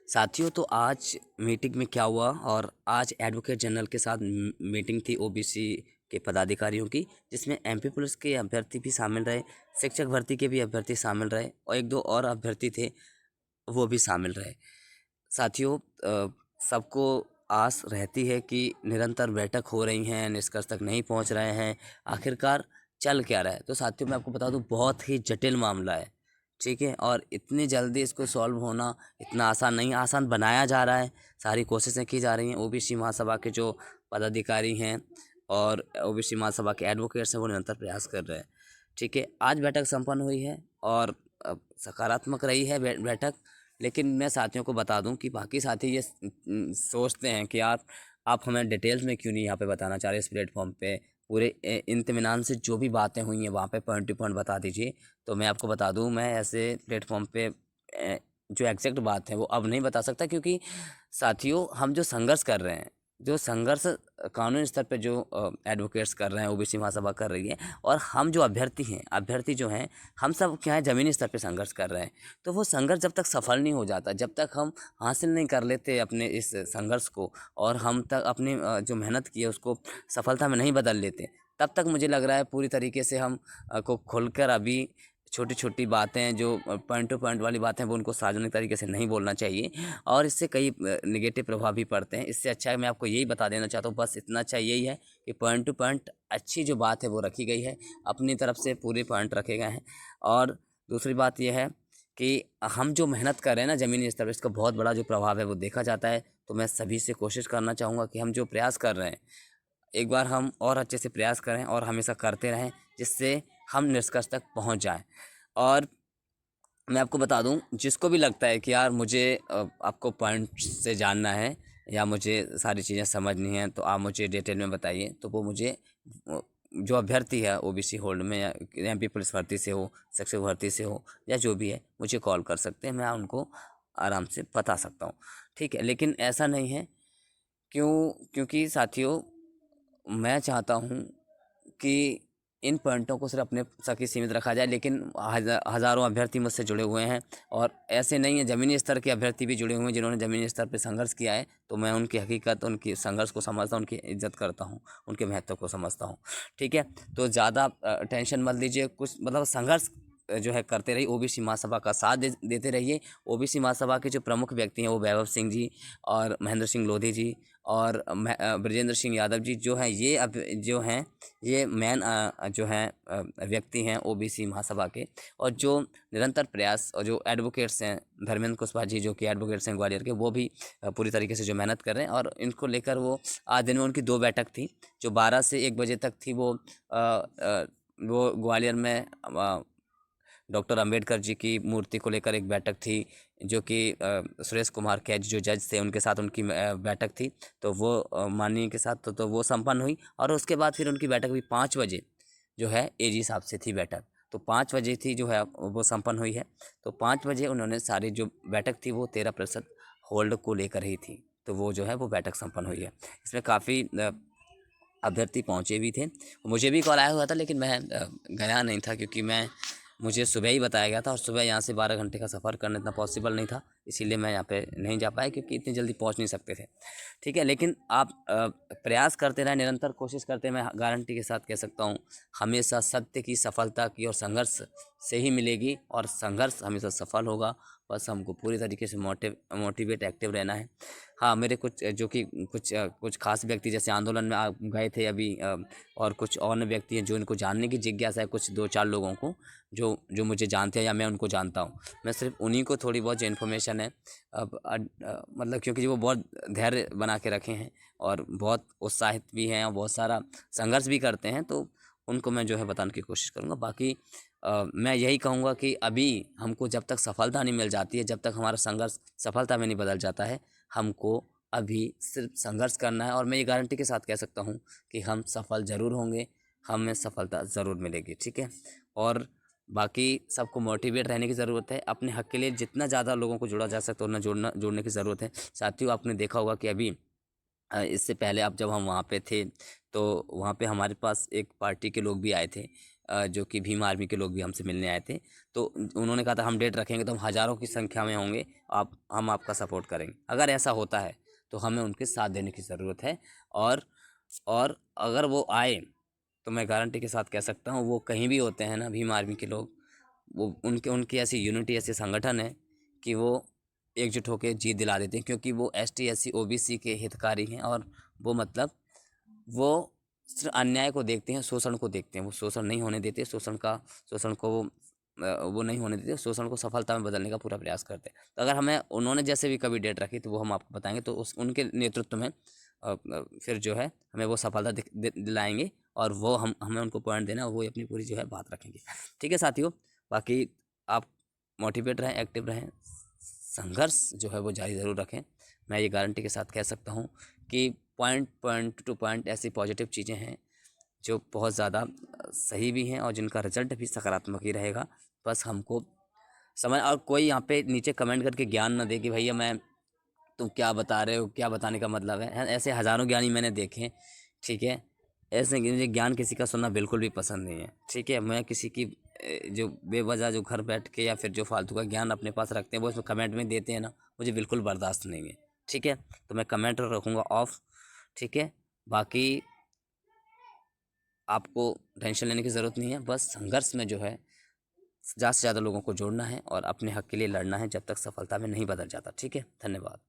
साथियों, तो आज मीटिंग में क्या हुआ और आज एडवोकेट जनरल के साथ मीटिंग थी ओबीसी के पदाधिकारियों की, जिसमें एमपी पुलिस के अभ्यर्थी भी शामिल रहे, शिक्षक भर्ती के भी अभ्यर्थी शामिल रहे और एक दो और अभ्यर्थी थे वो भी शामिल रहे। साथियों, सबको आस रहती है कि निरंतर बैठक हो रही हैं, निष्कर्ष तक नहीं पहुंच रहे हैं, आखिरकार चल क्या रहा है। तो साथियों, मैं आपको बता दूं, बहुत ही जटिल मामला है, ठीक है। और इतनी जल्दी इसको सॉल्व होना इतना आसान नहीं, आसान बनाया जा रहा है, सारी कोशिशें की जा रही हैं। ओबीसी महासभा के जो पदाधिकारी हैं और ओबीसी महासभा के एडवोकेट्स हैं वो निरंतर प्रयास कर रहे हैं, ठीक है। आज बैठक संपन्न हुई है और सकारात्मक रही है बैठक। लेकिन मैं साथियों को बता दूं कि बाकी साथी ये सोचते हैं कि यार आप हमें डिटेल्स में क्यों नहीं यहाँ पे बताना चाह रहे, इस प्लेटफॉर्म पे पूरे इत्मीनान से जो भी बातें हुई हैं वहाँ पे पॉइंट टू पॉइंट बता दीजिए। तो मैं आपको बता दूं, मैं ऐसे प्लेटफॉर्म पे जो एग्जैक्ट बात है वो अब नहीं बता सकता, क्योंकि साथियों हम जो संघर्ष कर रहे हैं, जो संघर्ष कानूनी स्तर पे जो एडवोकेट्स कर रहे हैं, ओबीसी महासभा कर रही है, और हम जो अभ्यर्थी जो हैं, हम सब क्या है ज़मीनी स्तर पे संघर्ष कर रहे हैं। तो वो संघर्ष जब तक सफल नहीं हो जाता, जब तक हम हासिल नहीं कर लेते अपने इस संघर्ष को, और हम तक अपनी जो मेहनत की है उसको सफलता में नहीं बदल लेते, तब तक मुझे लग रहा है पूरी तरीके से हम को खुलकर अभी छोटी छोटी बातें जो पॉइंट टू पॉइंट वाली बातें हैं वो उनको सार्वजनिक तरीके से नहीं बोलना चाहिए, और इससे कई नेगेटिव प्रभाव भी पड़ते हैं। इससे अच्छा है, मैं आपको यही बता देना चाहता हूँ, बस इतना अच्छा यही है कि पॉइंट टू पॉइंट अच्छी जो बात है वो रखी गई है, अपनी तरफ से पूरे पॉइंट रखे गए हैं। और दूसरी बात यह है कि हम जो मेहनत कर रहे हैं ना ज़मीनी स्तर पर, इसका बहुत बड़ा जो प्रभाव है वो देखा जाता है। तो मैं सभी से कोशिश करना चाहूँगा कि हम जो प्रयास कर रहे हैं, एक बार हम और अच्छे से प्रयास करें और हमेशा करते रहें, जिससे हम निष्कर्ष तक पहुंच जाएं। और मैं आपको बता दूं, जिसको भी लगता है कि यार मुझे आपको पॉइंट से जानना है या मुझे सारी चीज़ें समझनी हैं तो आप मुझे डिटेल में बताइए, तो वो मुझे जो अभ्यर्थी है ओबीसी होल्ड में या एमपी पुलिस भर्ती से हो, शिक्षक भर्ती से हो, या जो भी है, मुझे कॉल कर सकते हैं, मैं उनको आराम से बता सकता हूँ, ठीक है। लेकिन ऐसा नहीं है, क्योंकि साथियों मैं चाहता हूँ कि इन पॉइंटों को सिर्फ अपने तक ही सीमित रखा जाए, लेकिन हज़ारों अभ्यर्थी मुझसे जुड़े हुए हैं, और ऐसे नहीं है, ज़मीनी स्तर के अभ्यर्थी भी जुड़े हुए हैं जिन्होंने ज़मीनी स्तर पे संघर्ष किया है। तो मैं उनकी हकीकत, उनकी संघर्ष को समझता हूँ, उनकी इज्जत करता हूँ, उनके महत्व को समझता हूँ, ठीक है। तो ज़्यादा टेंशन मत लीजिए, कुछ मतलब संघर्ष जो है करते रहिए, ओबीसी महासभा का साथ देते रहिए। ओबीसी महासभा के जो प्रमुख व्यक्ति हैं वो वैभव सिंह जी और महेंद्र सिंह लोधी जी और ब्रजेंद्र सिंह यादव जी जो हैं, ये अब जो हैं ये मेन जो हैं व्यक्ति हैं ओबीसी महासभा के। और जो निरंतर प्रयास, और जो एडवोकेट्स हैं, धर्मेंद्र कुशवाहा जी जो कि एडवोकेट्स हैं ग्वालियर के, वो भी पूरी तरीके से जो मेहनत कर रहे हैं। और इनको लेकर वो आज दिन में उनकी 2 बैठक थी, जो 12 से 1 बजे तक थी। वो ग्वालियर में डॉक्टर अंबेडकर जी की मूर्ति को लेकर एक बैठक थी, जो कि सुरेश कुमार कैद जो जज थे उनके साथ उनकी बैठक थी। तो वो माननीय के साथ तो वो संपन्न हुई, और उसके बाद फिर उनकी बैठक भी 5 बजे जो है एजी साहब से थी बैठक। तो 5 बजे थी जो है वो संपन्न हुई है। तो 5 बजे उन्होंने सारी जो बैठक थी वो 13% होल्ड को लेकर ही थी। तो वो जो है वो बैठक संपन्न हुई है। इसमें काफ़ी अभ्यर्थी पहुँचे भी थे, मुझे भी कॉल आया हुआ था, लेकिन मैं गया नहीं था, क्योंकि मुझे सुबह ही बताया गया था, और सुबह यहाँ से 12 घंटे का सफ़र करना इतना पॉसिबल नहीं था, इसीलिए मैं यहाँ पे नहीं जा पाया, क्योंकि इतनी जल्दी पहुँच नहीं सकते थे, ठीक है। लेकिन आप प्रयास करते रहें, निरंतर कोशिश करते हैं, मैं गारंटी के साथ कह सकता हूँ, हमेशा सत्य की, सफलता की और संघर्ष से ही मिलेगी, और संघर्ष हमेशा सफल होगा। बस हमको पूरी तरीके से मोटिवेट एक्टिव रहना है। हाँ, मेरे कुछ जो कि कुछ खास व्यक्ति जैसे आंदोलन में गए थे अभी, और कुछ और व्यक्ति हैं जो इनको जानने की जिज्ञासा है, कुछ 2-4 लोगों को जो मुझे जानते हैं या मैं उनको जानता हूँ। मैं सिर्फ उन्हीं को थोड़ी बहुत जो इन्फॉर्मेशन है, मतलब क्योंकि वो बहुत धैर्य बना के रखे हैं और बहुत उत्साहित भी हैं और बहुत सारा संघर्ष भी करते हैं, तो उनको मैं जो है बताने की कोशिश करूँगा। बाकी मैं यही कहूँगा कि अभी हमको जब तक सफलता नहीं मिल जाती है, जब तक हमारा संघर्ष सफलता में नहीं बदल जाता है, हमको अभी सिर्फ संघर्ष करना है। और मैं ये गारंटी के साथ कह सकता हूँ कि हम सफल ज़रूर होंगे, हमें सफलता ज़रूर मिलेगी, ठीक है। और बाकी सबको मोटिवेट रहने की ज़रूरत है, अपने हक़ के लिए जितना ज़्यादा लोगों को जोड़ा जा सकता है उतना जोड़ने की ज़रूरत है। साथियों, आपने देखा होगा कि अभी इससे पहले अब जब हम वहाँ पे थे, तो वहाँ पे हमारे पास एक पार्टी के लोग भी आए थे, जो कि भीम आर्मी के लोग भी हमसे मिलने आए थे। तो उन्होंने कहा था हम डेट रखेंगे तो हम हज़ारों की संख्या में होंगे, हम आपका सपोर्ट करेंगे। अगर ऐसा होता है तो हमें उनके साथ देने की ज़रूरत है। और अगर वो आए तो मैं गारंटी के साथ कह सकता हूँ, वो कहीं भी होते हैं ना भीम आर्मी के लोग, वो उनके उनकी ऐसी यूनिटी, ऐसे संगठन है कि वो एकजुट होकर जीत दिला देते हैं। क्योंकि वो ST SC OBC के हितकारी हैं, और वो मतलब वो सिर्फ अन्याय को देखते हैं, शोषण को देखते हैं। वो शोषण नहीं होने देते, शोषण को वो नहीं होने देते, शोषण को सफलता में बदलने का पूरा प्रयास करते हैं। तो अगर हमें उन्होंने जैसे भी कभी डेट रखी तो वो हम आपको बताएंगे। तो उनके नेतृत्व में फिर जो है हमें वो सफलता दिलाएंगे, और वो हमें उनको पॉइंट देना, वो अपनी पूरी जो है बात रखेंगे। ठीक है साथियों, बाकी आप मोटिवेट रहें, एक्टिव रहें, संघर्ष जो है वो जारी ज़रूर रखें। मैं ये गारंटी के साथ कह सकता हूँ कि पॉइंट टू पॉइंट ऐसी पॉजिटिव चीज़ें हैं जो बहुत ज़्यादा सही भी हैं और जिनका रिजल्ट भी सकारात्मक ही रहेगा। बस हमको समझ, और कोई यहाँ पे नीचे कमेंट करके ज्ञान ना दे कि भैया मैं, तुम क्या बता रहे हो, क्या बताने का मतलब है। ऐसे हज़ारों ज्ञानी मैंने देखे हैं, ठीक है। ऐसे मुझे ज्ञान किसी का सुनना बिल्कुल भी पसंद नहीं है, ठीक है। मैं किसी की जो बेवजह जो घर बैठ के या फिर जो फालतू का ज्ञान अपने पास रखते हैं वो इसमें कमेंट में देते हैं ना, मुझे बिल्कुल बर्दाश्त नहीं है, ठीक है। तो मैं कमेंट रखूँगा ऑफ, ठीक है। बाकी आपको टेंशन लेने की ज़रूरत नहीं है, बस संघर्ष में जो है ज़्यादा से ज़्यादा लोगों को जोड़ना है और अपने हक के लिए लड़ना है, जब तक सफलता में नहीं बदल जाता। ठीक है, धन्यवाद।